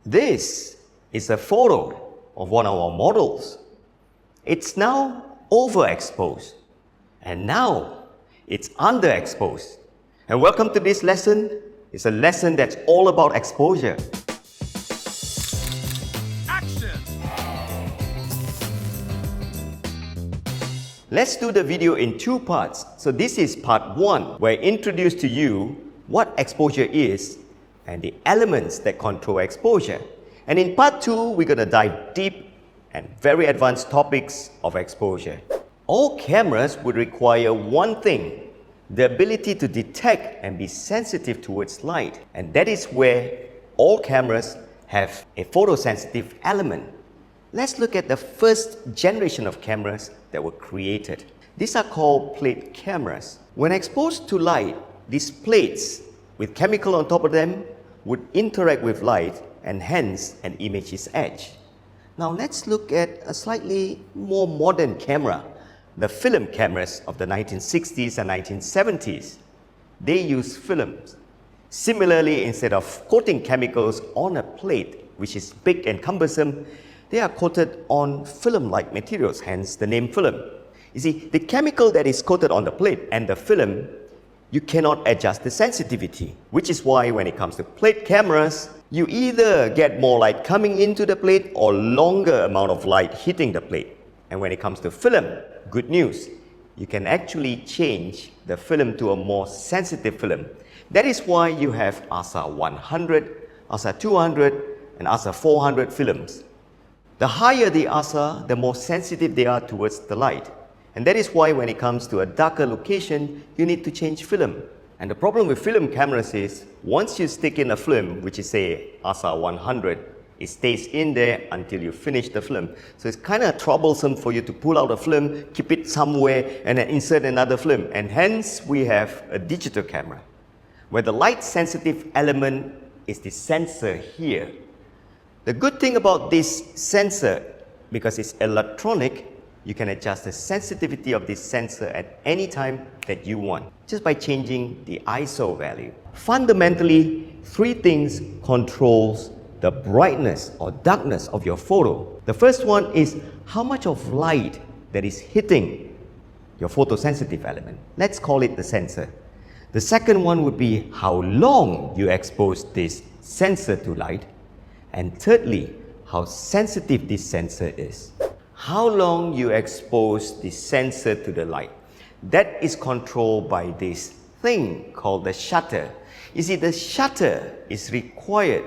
This is a photo of one of our models. It's now overexposed, and now it's underexposed. And welcome to this lesson. It's a lesson that's all about exposure. Action! Let's do the video in two parts. So this is part one, where I introduce to you what exposure is and the elements that control exposure. And in part two, we're going to dive deep and very advanced topics of exposure. All cameras would require one thing, the ability to detect and be sensitive towards light. And that is where all cameras have a photosensitive element. Let's look at the first generation of cameras that were created. These are called plate cameras. When exposed to light, these plates with chemical on top of them would interact with light, and hence an image is etched. Now let's look at a slightly more modern camera, the film cameras of the 1960s and 1970s. They use films. Similarly, instead of coating chemicals on a plate, which is big and cumbersome, they are coated on film-like materials, hence the name film. You see, the chemical that is coated on the plate and the film, you cannot adjust the sensitivity, which is why when it comes to plate cameras, you either get more light coming into the plate or longer amount of light hitting the plate. And when it comes to film, good news, you can actually change the film to a more sensitive film. That is why you have ASA 100, ASA 200, and ASA 400 films. The higher the ASA, the more sensitive they are towards the light. And that is why when it comes to a darker location, you need to change film. And the problem with film cameras is, once you stick in a film, which is say ASA 100, it stays in there until you finish the film. So it's kind of troublesome for you to pull out a film, keep it somewhere, and then insert another film. And hence we have a digital camera, where the light sensitive element is the sensor here. The good thing about this sensor, because it's electronic, you can adjust the sensitivity of this sensor at any time that you want, just by changing the ISO value. Fundamentally, three things controls the brightness or darkness of your photo. The first one is how much of light that is hitting your photosensitive element. Let's call it the sensor. The second one would be how long you expose this sensor to light. And thirdly, how sensitive this sensor is. How long you expose the sensor to the light. That is controlled by this thing called the shutter. You see, the shutter is required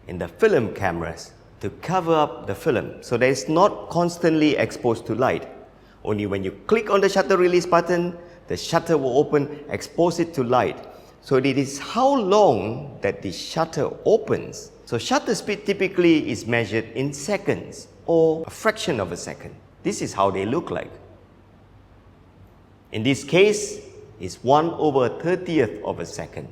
in the film cameras to cover up the film, so that it's not constantly exposed to light. Only when you click on the shutter release button, the shutter will open, expose it to light. So it is how long that the shutter opens. So shutter speed typically is measured in seconds, or a fraction of a second. This is how they look like. In this case, it's 1/30th of a second.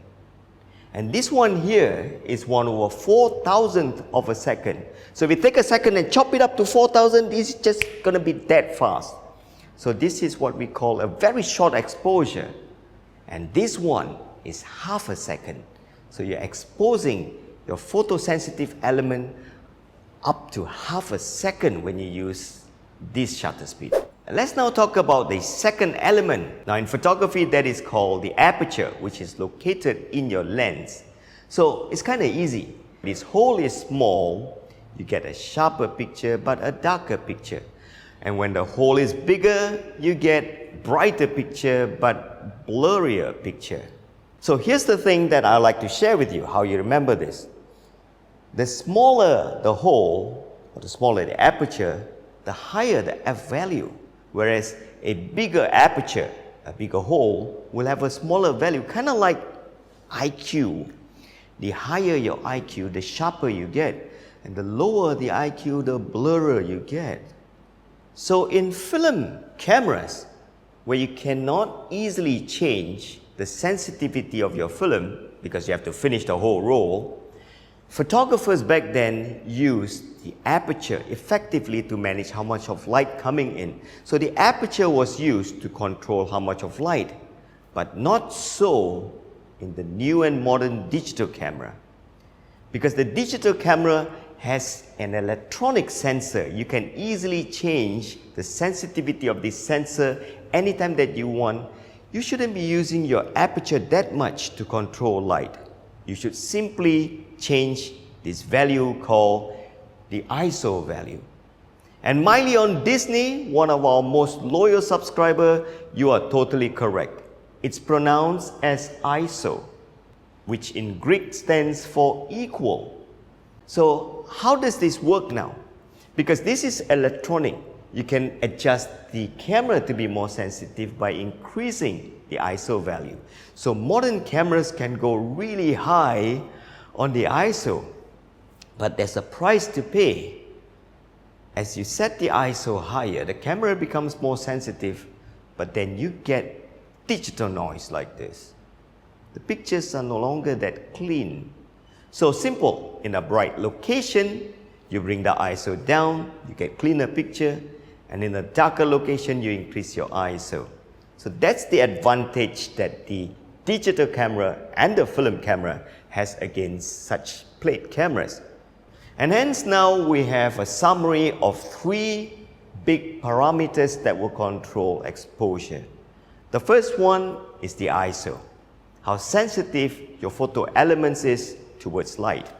And this one here is 1/4000th of a second. So if we take a second and chop it up to 4000, this is just gonna be that fast. So this is what we call a very short exposure. And this one is half a second. So you're exposing your photosensitive element up to half a second when you use this shutter speed. And let's now talk about the second element. Now in photography, that is called the aperture, which is located in your lens. So it's kind of easy. This hole is small, you get a sharper picture but a darker picture. And when the hole is bigger, you get brighter picture but blurrier picture. So here's the thing that I like to share with you, how you remember this. The smaller the hole, or the smaller the aperture, the higher the f value. Whereas a bigger aperture, a bigger hole, will have a smaller value, kind of like IQ. The higher your IQ, the sharper you get. And the lower the IQ, the blurrier you get. So in film cameras, where you cannot easily change the sensitivity of your film, because you have to finish the whole roll, photographers back then used the aperture effectively to manage how much of light coming in. So the aperture was used to control how much of light, but not so in the new and modern digital camera. Because the digital camera has an electronic sensor. You can easily change the sensitivity of this sensor anytime that you want. You shouldn't be using your aperture that much to control light. You should simply change this value called the ISO value. And Miley on Disney, one of our most loyal subscribers, you are totally correct. It's pronounced as ISO, which in Greek stands for equal. So how does this work now? Because this is electronic, you can adjust the camera to be more sensitive by increasing the ISO value. So modern cameras can go really high on the ISO, but there's a price to pay. As you set the ISO higher, the camera becomes more sensitive, but then you get digital noise like this. The pictures are no longer that clean. So simple, in a bright location, you bring the ISO down, you get cleaner picture, and in a darker location, you increase your ISO. So that's the advantage that the digital camera and the film camera has against such plate cameras. And hence now we have a summary of 3 big parameters that will control exposure. The first one is the ISO, how sensitive your photo elements is towards light.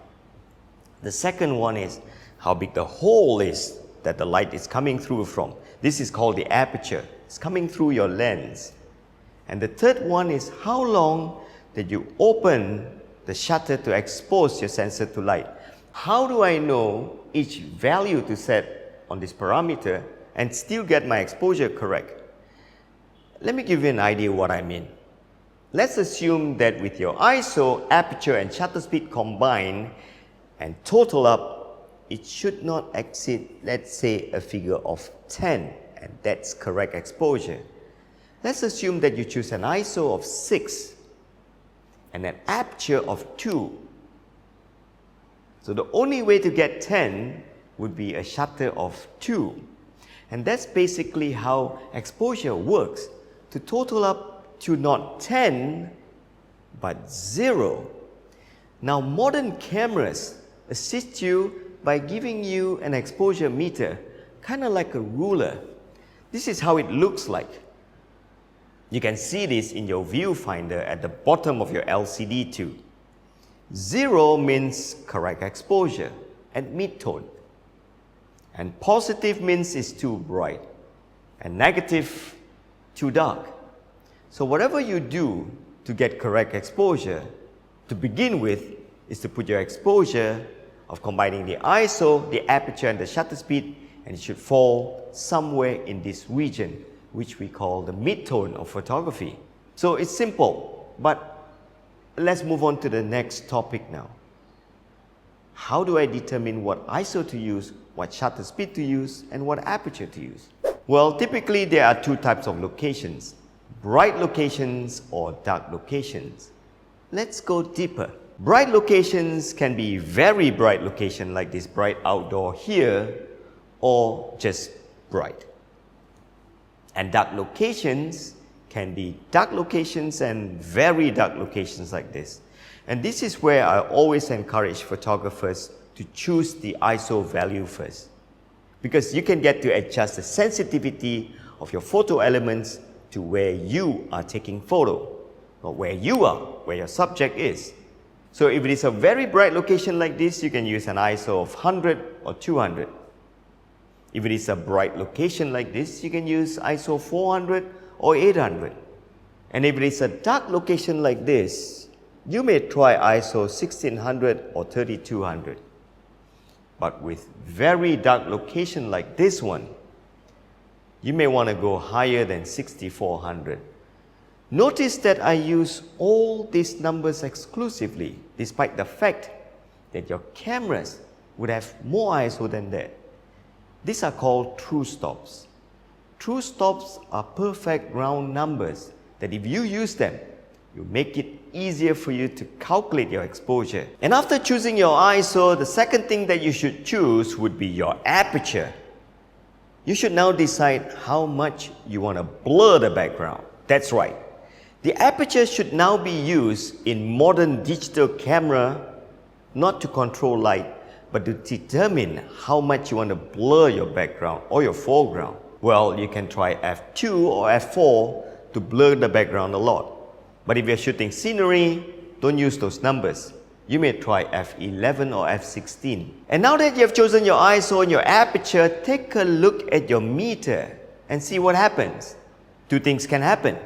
The second one is how big the hole is that the light is coming through from. This is called the aperture. It's coming through your lens. And the third one is how long that you open the shutter to expose your sensor to light. How do I know each value to set on this parameter and still get my exposure correct? Let me give you an idea what I mean. Let's assume that with your ISO, aperture and shutter speed combined and total up, it should not exceed, let's say, a figure of 10, and that's correct exposure. Let's assume that you choose an ISO of 6 and an aperture of 2. So the only way to get 10 would be a shutter of 2. And that's basically how exposure works, to total up to not 10, but 0. Now modern cameras assist you by giving you an exposure meter, kind of like a ruler. This is how it looks like. You can see this in your viewfinder at the bottom of your LCD tube. 0 means correct exposure at mid-tone. And positive means it's too bright. And negative, too dark. So whatever you do to get correct exposure, to begin with, is to put your exposure of combining the ISO, the aperture and the shutter speed, and it should fall somewhere in this region, which we call the mid-tone of photography. So it's simple, but let's move on to the next topic now. How do I determine what ISO to use, what shutter speed to use, and what aperture to use? Well, typically there are 2 types of locations, bright locations or dark locations. Let's go deeper. Bright locations can be very bright location like this bright outdoor here, or just bright. And dark locations can be dark locations and very dark locations like this. And this is where I always encourage photographers to choose the ISO value first, because you can get to adjust the sensitivity of your photo elements to where you are taking photo, or where you are, where your subject is. So if it is a very bright location like this, you can use an ISO of 100 or 200. If it is a bright location like this, you can use ISO 400 or 800. And if it is a dark location like this, you may try ISO 1600 or 3200. But with very dark location like this one, you may want to go higher than 6400. Notice that I use all these numbers exclusively, despite the fact that your cameras would have more ISO than that. These are called true stops. True stops are perfect round numbers that if you use them, you make it easier for you to calculate your exposure. And after choosing your ISO, the second thing that you should choose would be your aperture. You should now decide how much you want to blur the background. That's right. The aperture should now be used in modern digital camera not to control light, but to determine how much you want to blur your background or your foreground. Well, you can try f2 or f4 to blur the background a lot. But if you're shooting scenery, don't use those numbers. You may try f11 or f16. And now that you have chosen your ISO and your aperture, take a look at your meter and see what happens. Two things can happen.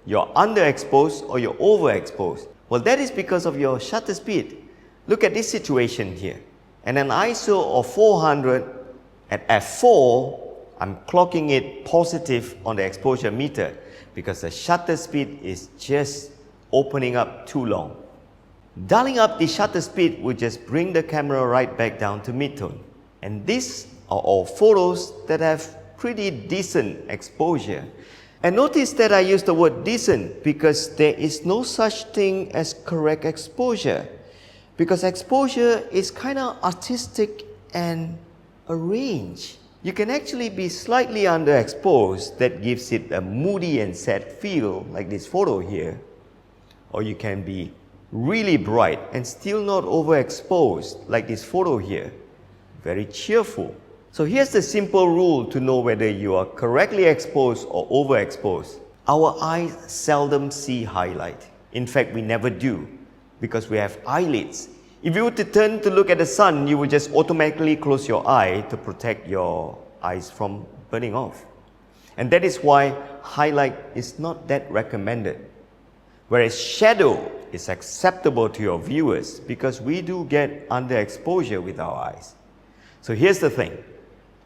You're underexposed or you're overexposed. Well, that is because of your shutter speed. Look at this situation here. And an ISO of 400 at f4, I'm clocking it positive on the exposure meter because the shutter speed is just opening up too long. Dialing up the shutter speed will just bring the camera right back down to mid-tone. And these are all photos that have pretty decent exposure. And notice that I use the word decent because there is no such thing as correct exposure. Because exposure is kind of artistic and a range. You can actually be slightly underexposed, that gives it a moody and sad feel like this photo here. Or you can be really bright and still not overexposed like this photo here. Very cheerful. So here's the simple rule to know whether you are correctly exposed or overexposed. Our eyes seldom see highlight. In fact, we never do because we have eyelids. If you were to turn to look at the sun, you would just automatically close your eye to protect your eyes from burning off. And that is why highlight is not that recommended. Whereas shadow is acceptable to your viewers because we do get underexposure with our eyes. So here's the thing.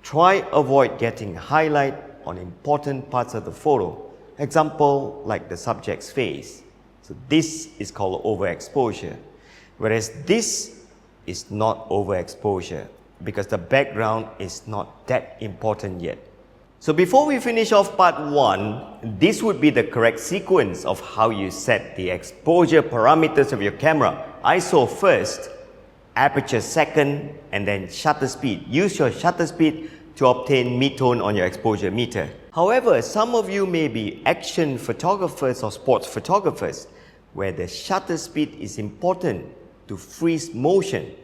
Try avoid getting highlight on important parts of the photo. Example, like the subject's face. So this is called overexposure. Whereas this is not overexposure because the background is not that important yet. So before we finish off part 1, this would be the correct sequence of how you set the exposure parameters of your camera. ISO first, aperture second, and then shutter speed. Use your shutter speed to obtain mid-tone on your exposure meter. However, some of you may be action photographers or sports photographers where the shutter speed is important to freeze motion.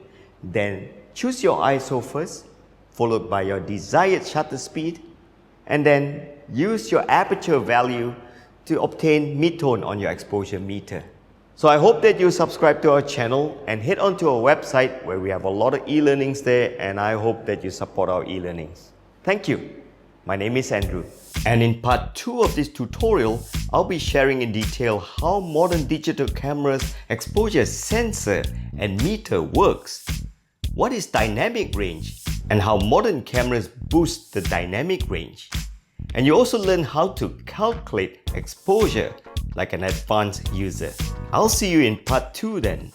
Then choose your ISO first, followed by your desired shutter speed, and then use your aperture value to obtain mid-tone on your exposure meter. So I hope that you subscribe to our channel and head on to our website where we have a lot of e-learnings there, and I hope that you support our e-learnings. Thank you. My name is Andrew. And in part 2 of this tutorial, I'll be sharing in detail how modern digital cameras exposure sensor and meter works. What is dynamic range and how modern cameras boost the dynamic range. And you also learn how to calculate exposure like an advanced user. I'll see you in part 2 then.